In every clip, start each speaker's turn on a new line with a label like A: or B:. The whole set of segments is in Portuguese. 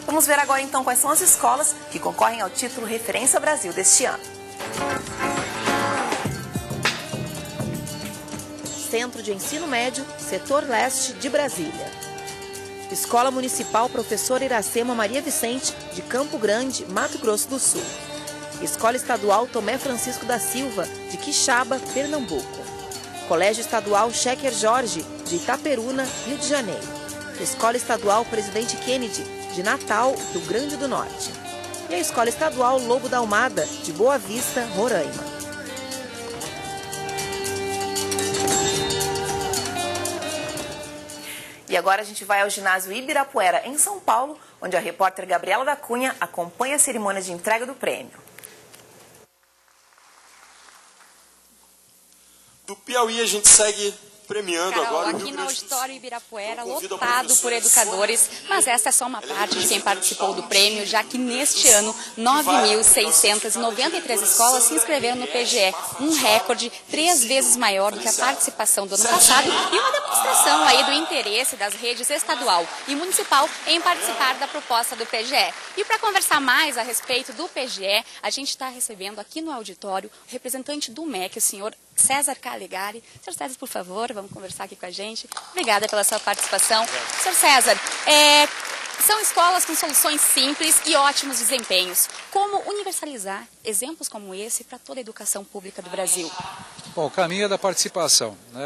A: Vamos ver agora então quais são as escolas que concorrem ao título Referência Brasil deste ano. Centro de Ensino Médio, Setor Leste de Brasília. Escola Municipal Professor Iracema Maria Vicente, de Campo Grande, Mato Grosso do Sul. Escola Estadual Tomé Francisco da Silva, de Quixaba, Pernambuco. Colégio Estadual Schecker Jorge, de Itaperuna, Rio de Janeiro. Escola Estadual Presidente Kennedy, de Natal, Rio Grande do Norte. E a Escola Estadual Lobo da Almada, de Boa Vista, Roraima. E agora a gente vai ao ginásio Ibirapuera, em São Paulo, onde a repórter Gabriela da Cunha acompanha a cerimônia de entrega do prêmio.
B: Do Piauí a gente segue premiando
C: Carol,
B: agora.
C: Aqui no auditório Ibirapuera, lotado por educadores, mas essa é só uma parte de quem participou do prêmio, já que neste ano 9.693 escolas se inscreveram no PGE, um recorde 3 vezes maior do que a participação do ano passado e uma demonstração aí do interesse das redes estadual e municipal em participar da proposta do PGE. E para conversar mais a respeito do PGE, a gente está recebendo aqui no auditório o representante do MEC, o senhor César Calegari. Senhor César, por favor, vamos conversar aqui com a gente. Obrigada pela sua participação. Senhor César, são escolas com soluções simples e ótimos desempenhos. Como universalizar exemplos como esse para toda a educação pública do Brasil?
D: Bom, o caminho é da participação, né?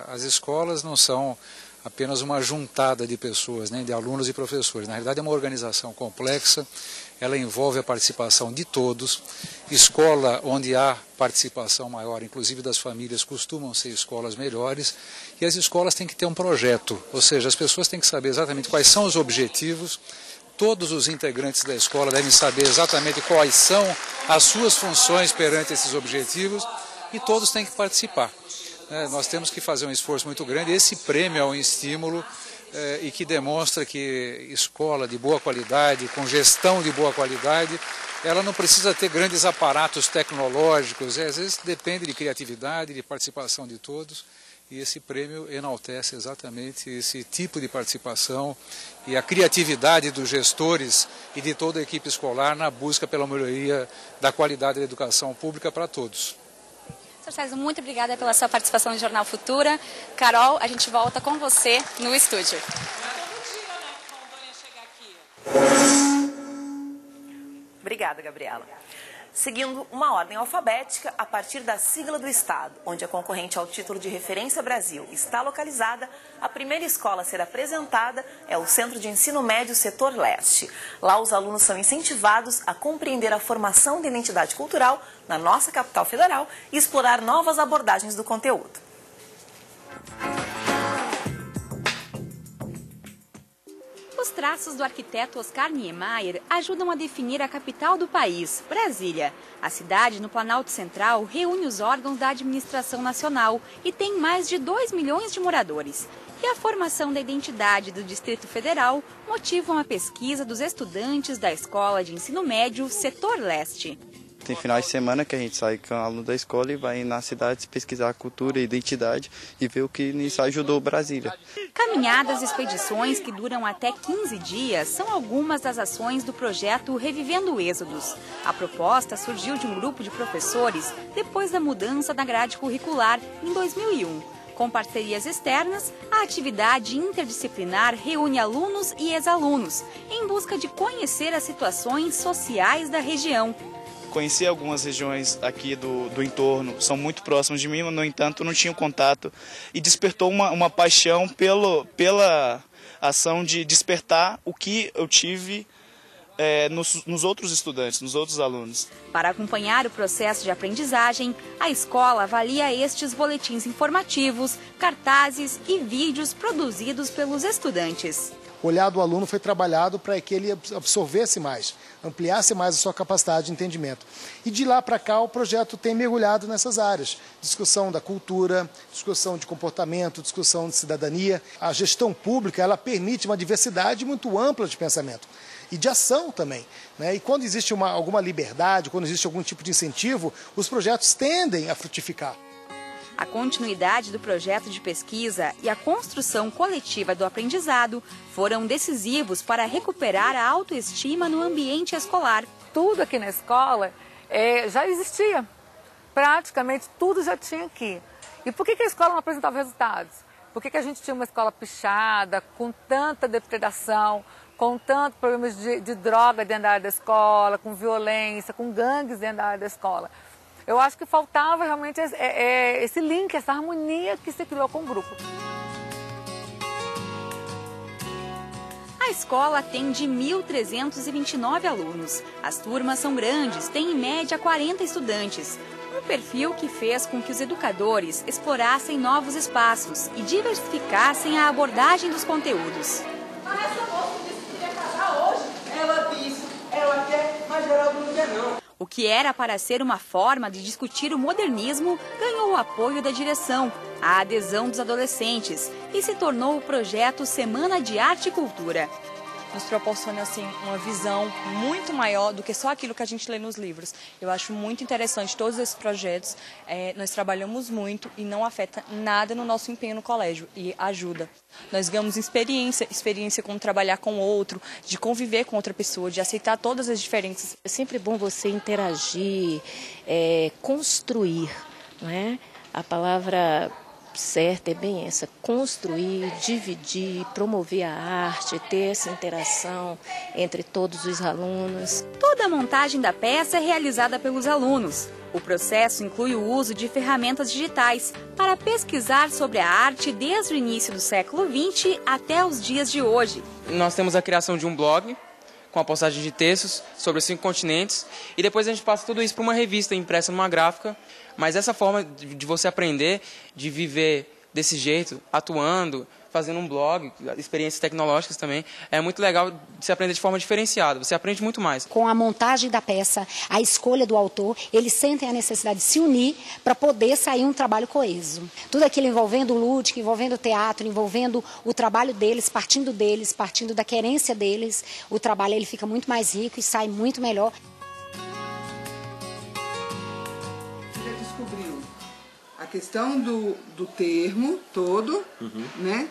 D: As escolas não são apenas uma juntada de pessoas, né, de alunos e professores. Na realidade é uma organização complexa, ela envolve a participação de todos. Escola onde há participação maior, inclusive das famílias, costumam ser escolas melhores. E as escolas têm que ter um projeto, ou seja, as pessoas têm que saber exatamente quais são os objetivos. Todos os integrantes da escola devem saber exatamente quais são as suas funções perante esses objetivos e todos têm que participar. Nós temos que fazer um esforço muito grande. Esse prêmio é um estímulo e que demonstra que escola de boa qualidade, com gestão de boa qualidade, ela não precisa ter grandes aparatos tecnológicos, às vezes depende de criatividade, de participação de todos, e esse prêmio enaltece exatamente esse tipo de participação e a criatividade dos gestores e de toda a equipe escolar na busca pela melhoria da qualidade da educação pública para todos.
C: César, muito obrigada pela sua participação no Jornal Futura. Carol, a gente volta com você no estúdio.
A: Obrigada, Gabriela. Seguindo uma ordem alfabética, a partir da sigla do estado, onde a concorrente ao título de Referência Brasil está localizada, a primeira escola a ser apresentada é o Centro de Ensino Médio Setor Leste. Lá os alunos são incentivados a compreender a formação da identidade cultural na nossa capital federal e explorar novas abordagens do conteúdo.
C: Os traços do arquiteto Oscar Niemeyer ajudam a definir a capital do país, Brasília. A cidade, no Planalto Central, reúne os órgãos da administração nacional e tem mais de 2 milhões de moradores. E a formação da identidade do Distrito Federal motiva uma pesquisa dos estudantes da Escola de Ensino Médio Setor Leste.
E: Tem finais de semana que a gente sai com o aluno da escola e vai nas cidades pesquisar a cultura e identidade e ver o que isso ajudou Brasília.
C: Caminhadas e expedições que duram até 15 dias são algumas das ações do projeto Revivendo Êxodos. A proposta surgiu de um grupo de professores depois da mudança da grade curricular em 2001. Com parcerias externas, a atividade interdisciplinar reúne alunos e ex-alunos em busca de conhecer as situações sociais da região.
E: Conheci algumas regiões aqui do entorno, são muito próximas de mim, mas, no entanto, não tinha contato. E despertou uma paixão pela ação de despertar o que eu tive nos outros estudantes, nos outros alunos.
C: Para acompanhar o processo de aprendizagem, a escola avalia estes boletins informativos, cartazes e vídeos produzidos pelos estudantes.
F: O olhar do aluno foi trabalhado para que ele absorvesse mais, ampliasse mais a sua capacidade de entendimento. E de lá para cá o projeto tem mergulhado nessas áreas. Discussão da cultura, discussão de comportamento, discussão de cidadania. A gestão pública ela permite uma diversidade muito ampla de pensamento e de ação também, né? E quando existe alguma liberdade, quando existe algum tipo de incentivo, os projetos tendem a frutificar.
C: A continuidade do projeto de pesquisa e a construção coletiva do aprendizado foram decisivos para recuperar a autoestima no ambiente escolar.
G: Tudo aqui na escola já existia, praticamente tudo já tinha aqui. E por que a escola não apresentava resultados? Por que a gente tinha uma escola pichada, com tanta depredação, com tantos problemas de droga dentro da área da escola, com violência, com gangues dentro da área da escola? Eu acho que faltava realmente esse link, essa harmonia que se criou com o grupo.
C: A escola atende 1.329 alunos. As turmas são grandes, têm em média 40 estudantes. Um perfil que fez com que os educadores explorassem novos espaços e diversificassem a abordagem dos conteúdos.
H: Mas essa moça disse que queria casar hoje. Ela disse, ela quer, mas Geraldo não quer não.
C: O que era para ser uma forma de discutir o modernismo ganhou o apoio da direção, a adesão dos adolescentes e se tornou o projeto Semana de Arte e Cultura.
I: Nos proporciona assim, uma visão muito maior do que só aquilo que a gente lê nos livros. Eu acho muito interessante todos esses projetos. Nós trabalhamos muito e não afeta nada no nosso empenho no colégio e ajuda. Nós ganhamos experiência com trabalhar com o outro, de conviver com outra pessoa, de aceitar todas as diferenças.
J: É sempre bom você interagir, construir, não é? A palavra certa é bem essa, construir, dividir, promover a arte, ter essa interação entre todos os alunos.
C: Toda a montagem da peça é realizada pelos alunos. O processo inclui o uso de ferramentas digitais para pesquisar sobre a arte desde o início do século XX até os dias de hoje.
K: Nós temos a criação de um blog com a postagem de textos sobre os 5 continentes e depois a gente passa tudo isso para uma revista impressa numa gráfica. Mas essa forma de você aprender, de viver desse jeito, atuando, fazendo um blog, experiências tecnológicas também, é muito legal de se aprender de forma diferenciada, você aprende muito mais.
L: Com a montagem da peça, a escolha do autor, eles sentem a necessidade de se unir para poder sair um trabalho coeso. Tudo aquilo envolvendo o lúdico, envolvendo o teatro, envolvendo o trabalho deles, partindo da querência deles, o trabalho ele fica muito mais rico e sai muito melhor.
M: Descobriu a questão do termo todo, né?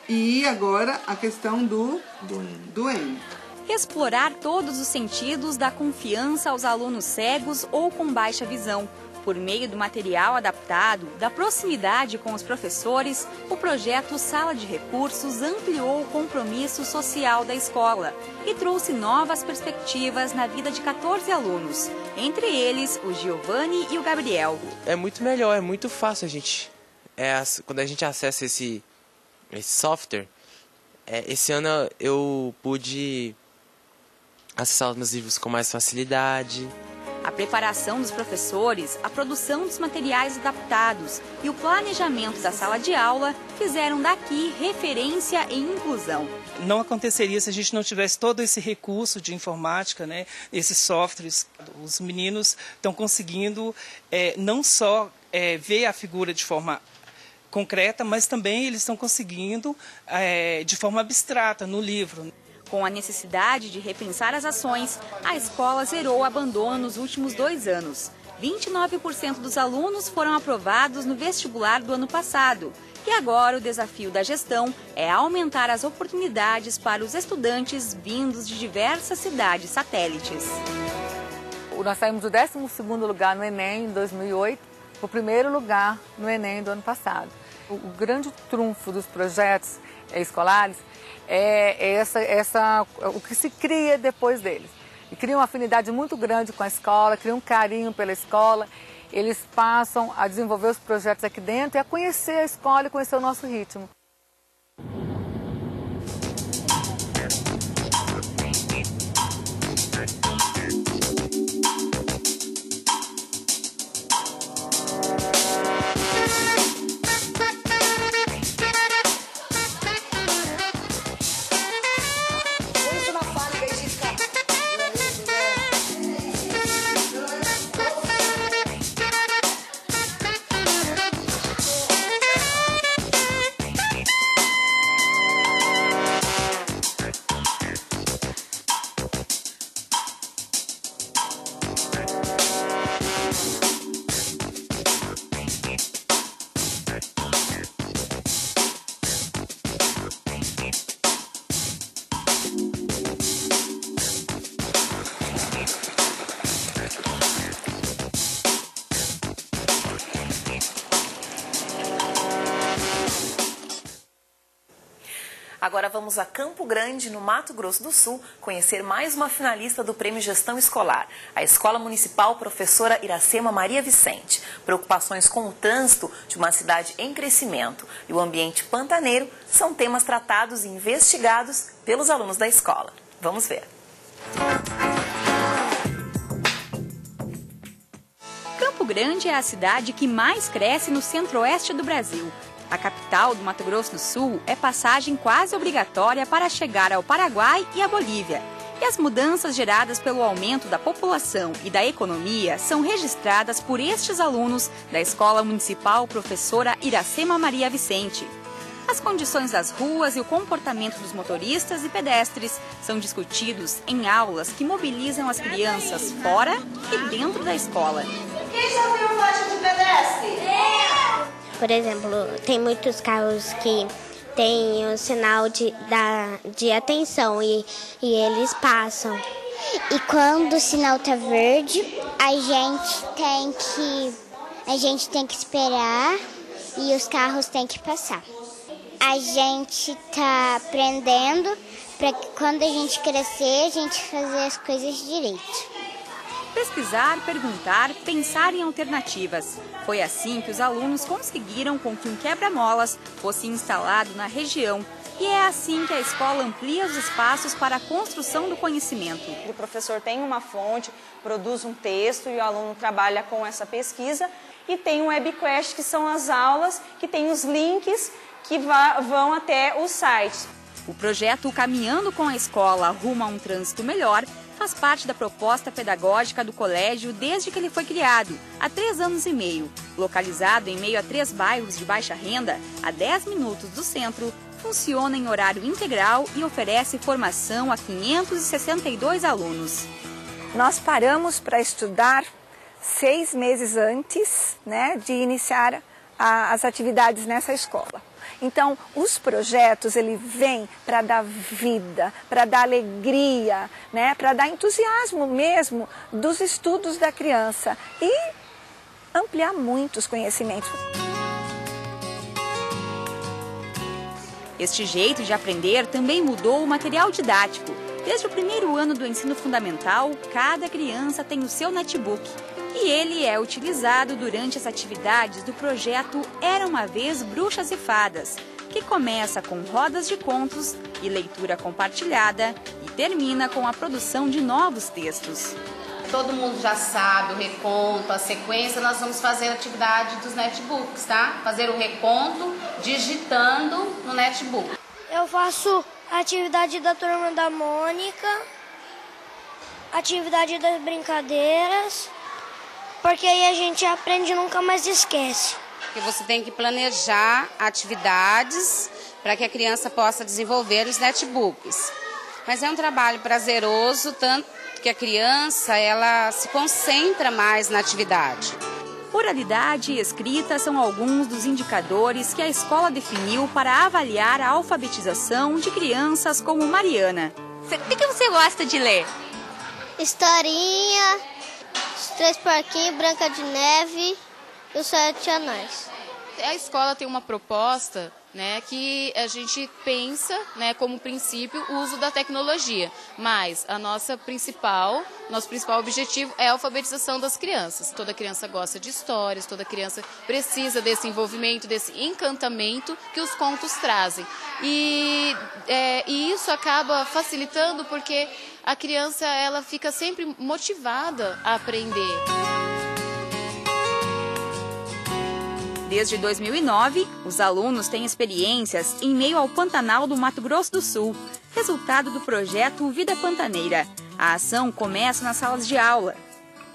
M: E agora a questão do N.
C: Explorar todos os sentidos dá confiança aos alunos cegos ou com baixa visão. Por meio do material adaptado, da proximidade com os professores, o projeto Sala de Recursos ampliou o compromisso social da escola e trouxe novas perspectivas na vida de 14 alunos, entre eles o Giovanni e o Gabriel.
N: É muito melhor, é muito fácil quando a gente acessa esse software. Esse ano eu pude acessar os meus livros com mais facilidade.
C: A preparação dos professores, a produção dos materiais adaptados e o planejamento da sala de aula fizeram daqui referência em inclusão.
O: Não aconteceria se a gente não tivesse todo esse recurso de informática, né? Esses softwares. Os meninos estão conseguindo não só ver a figura de forma concreta, mas também eles estão conseguindo de forma abstrata no livro.
C: Com a necessidade de repensar as ações, a escola zerou o abandono nos últimos 2 anos. 29% dos alunos foram aprovados no vestibular do ano passado. E agora o desafio da gestão é aumentar as oportunidades para os estudantes vindos de diversas cidades satélites.
G: Nós saímos do 12º lugar no Enem em 2008, para o 1º lugar no Enem do ano passado. O grande trunfo dos projetos escolares o que se cria depois deles. E cria uma afinidade muito grande com a escola, cria um carinho pela escola. Eles passam a desenvolver os projetos aqui dentro e a conhecer a escola e conhecer o nosso ritmo.
A: Agora vamos a Campo Grande, no Mato Grosso do Sul, conhecer mais uma finalista do Prêmio Gestão Escolar, a Escola Municipal Professora Iracema Maria Vicente. Preocupações com o trânsito de uma cidade em crescimento e o ambiente pantaneiro são temas tratados e investigados pelos alunos da escola. Vamos ver.
C: Campo Grande é a cidade que mais cresce no centro-oeste do Brasil. A capital do Mato Grosso do Sul é passagem quase obrigatória para chegar ao Paraguai e à Bolívia. E as mudanças geradas pelo aumento da população e da economia são registradas por estes alunos da Escola Municipal Professora Iracema Maria Vicente. As condições das ruas e o comportamento dos motoristas e pedestres são discutidos em aulas que mobilizam as crianças fora e dentro da escola.
P: Quem já viu faixa de pedestre?
Q: Por exemplo, tem muitos carros que tem o sinal de atenção e eles passam.
R: E quando o sinal tá verde, a gente tem que esperar e os carros têm que passar. A gente tá aprendendo para que quando a gente crescer, a gente fazer as coisas direito.
C: Pesquisar, perguntar, pensar em alternativas. Foi assim que os alunos conseguiram com que um quebra-molas fosse instalado na região. E é assim que a escola amplia os espaços para a construção do conhecimento.
I: O professor tem uma fonte, produz um texto e o aluno trabalha com essa pesquisa. E tem o webquest, que são as aulas, que tem os links que vão até os sites.
C: O projeto Caminhando com a Escola rumo a um trânsito melhor faz parte da proposta pedagógica do colégio desde que ele foi criado, há 3 anos e meio. Localizado em meio a 3 bairros de baixa renda, a 10 minutos do centro, funciona em horário integral e oferece formação a 562 alunos.
S: Nós paramos para estudar 6 meses antes, de iniciar as atividades nessa escola. Então, os projetos, ele vem para dar vida, para dar alegria, para dar entusiasmo mesmo dos estudos da criança e ampliar muito os conhecimentos.
C: Este jeito de aprender também mudou o material didático. Desde o primeiro ano do ensino fundamental, cada criança tem o seu netbook. E ele é utilizado durante as atividades do projeto Era uma Vez Bruxas e Fadas, que começa com rodas de contos e leitura compartilhada e termina com a produção de novos textos.
T: Todo mundo já sabe o reconto, a sequência, nós vamos fazer a atividade dos netbooks, tá? Fazer o reconto digitando no netbook.
R: Eu faço a atividade da Turma da Mônica, atividade das brincadeiras, porque aí a gente aprende e nunca mais esquece.
T: Porque você tem que planejar atividades para que a criança possa desenvolver os netbooks. Mas é um trabalho prazeroso, tanto que a criança ela se concentra mais na atividade.
C: Oralidade e escrita são alguns dos indicadores que a escola definiu para avaliar a alfabetização de crianças como Mariana.
U: O que você gosta de ler?
R: Historinha, Os 3 Porquinhos, Branca de Neve e Os 7 Anéis.
V: A escola tem uma proposta, que a gente pensa, como princípio, o uso da tecnologia. Mas nosso principal objetivo é a alfabetização das crianças. Toda criança gosta de histórias, toda criança precisa desse envolvimento, desse encantamento que os contos trazem. E isso acaba facilitando porque a criança ela fica sempre motivada a aprender.
C: Desde 2009, os alunos têm experiências em meio ao Pantanal do Mato Grosso do Sul, resultado do projeto Vida Pantaneira. A ação começa nas salas de aula.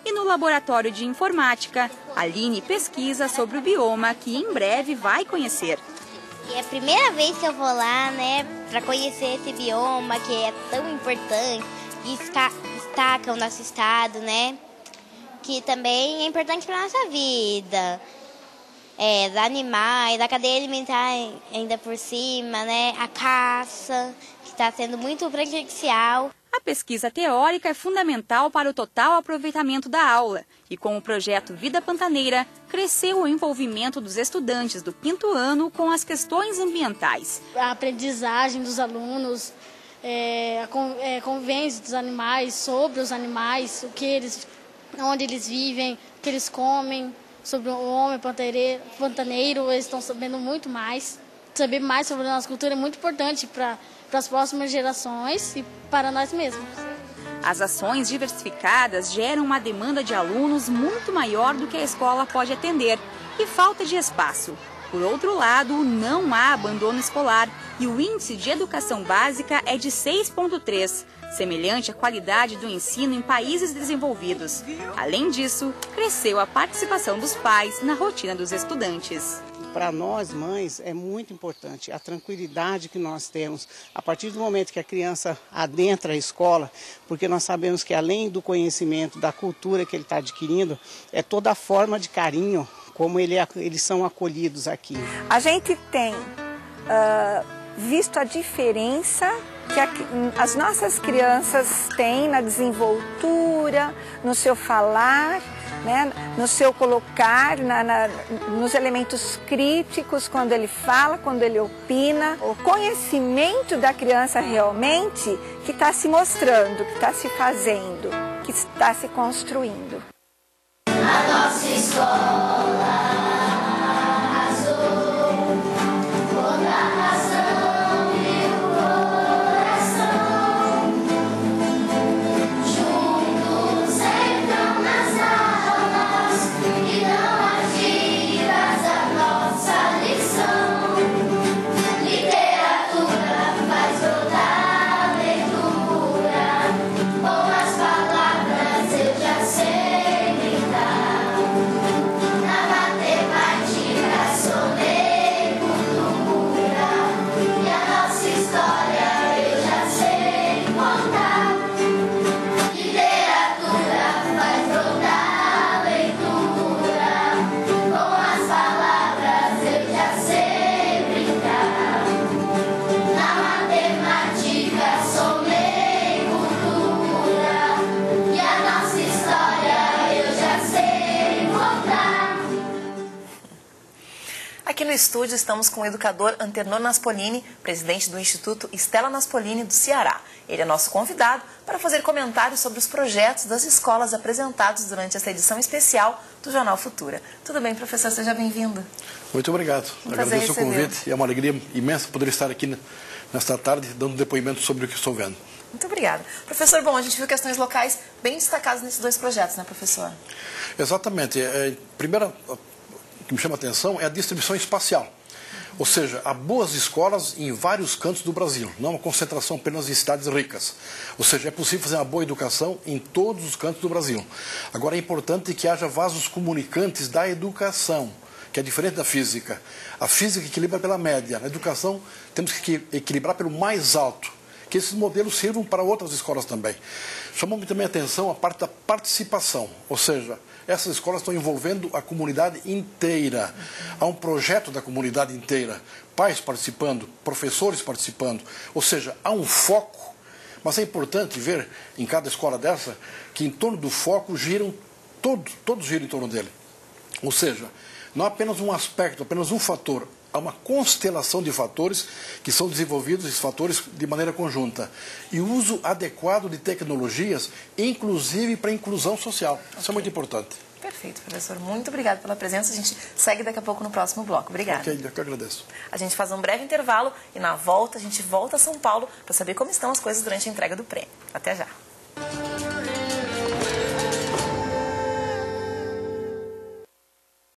C: E no laboratório de informática, a Aline pesquisa sobre o bioma que em breve vai conhecer.
R: E é a primeira vez que eu vou lá, para conhecer esse bioma que é tão importante e destaca o nosso estado, que também é importante para a nossa vida. Dos animais, da cadeia alimentar ainda por cima, a caça, que está sendo muito prejudicial.
C: A A pesquisa teórica é fundamental para o total aproveitamento da aula e com o projeto Vida Pantaneira, cresceu o envolvimento dos estudantes do 5º ano com as questões ambientais.
B: A aprendizagem dos alunos, a convivência dos animais, sobre os animais, onde eles vivem, o que eles comem, sobre o homem pantaneiro, eles estão sabendo muito mais. Saber mais sobre a nossa cultura é muito importante para as próximas gerações e para nós mesmos.
C: As ações diversificadas geram uma demanda de alunos muito maior do que a escola pode atender e falta de espaço. Por outro lado, não há abandono escolar e o índice de educação básica é de 6,3, semelhante à qualidade do ensino em países desenvolvidos. Além disso, cresceu a participação dos pais na rotina dos estudantes.
D: Para nós, mães, é muito importante a tranquilidade que nós temos a partir do momento que a criança adentra a escola, porque nós sabemos que além do conhecimento, da cultura que ele está adquirindo, é toda a forma de carinho, como eles são acolhidos aqui.
S: A gente tem visto a diferença que as nossas crianças têm na desenvoltura, no seu falar, né, no seu colocar, nos elementos críticos, quando ele fala, quando ele opina. O conhecimento da criança realmente que está se mostrando, que está se fazendo, que está se construindo.
P: A nossa escola
A: Aqui no estúdio estamos com o educador Antenor Naspolini, presidente do Instituto Stella Naspolini do Ceará. Ele é nosso convidado para fazer comentários sobre os projetos das escolas apresentados durante essa edição especial do Jornal Futura. Tudo bem, professor? Seja bem-vindo.
W: Muito obrigado. Agradeço o convite e é uma alegria imensa poder estar aqui nesta tarde dando depoimento sobre o que estou vendo.
A: Muito obrigada. Professor, bom, a gente viu questões locais bem destacadas nesses dois projetos, né, professor?
W: Exatamente. Primeira que me chama a atenção é a distribuição espacial. Ou seja, há boas escolas em vários cantos do Brasil, não uma concentração apenas em cidades ricas. Ou seja, é possível fazer uma boa educação em todos os cantos do Brasil. Agora, é importante que haja vasos comunicantes da educação, que é diferente da física. A física equilibra pela média, na educação temos que equilibrar pelo mais alto. Que esses modelos sirvam para outras escolas também. Chamou-me também a atenção a parte da participação, ou seja, essas escolas estão envolvendo a comunidade inteira. Há um projeto da comunidade inteira, pais participando, professores participando, ou seja, há um foco, mas é importante ver em cada escola dessa que em torno do foco giram, todos giram em torno dele. Ou seja, não há apenas um aspecto, apenas um fator. Há uma constelação de fatores que são desenvolvidos, esses fatores, de maneira conjunta. E o uso adequado de tecnologias, inclusive para a inclusão social. Isso é muito importante.
A: Perfeito, professor. Muito obrigada pela presença. A gente segue daqui a pouco no próximo bloco. Obrigada.
W: Ok, eu que agradeço.
A: A gente faz um breve intervalo e na volta a gente volta a São Paulo para saber como estão as coisas durante a entrega do prêmio. Até já.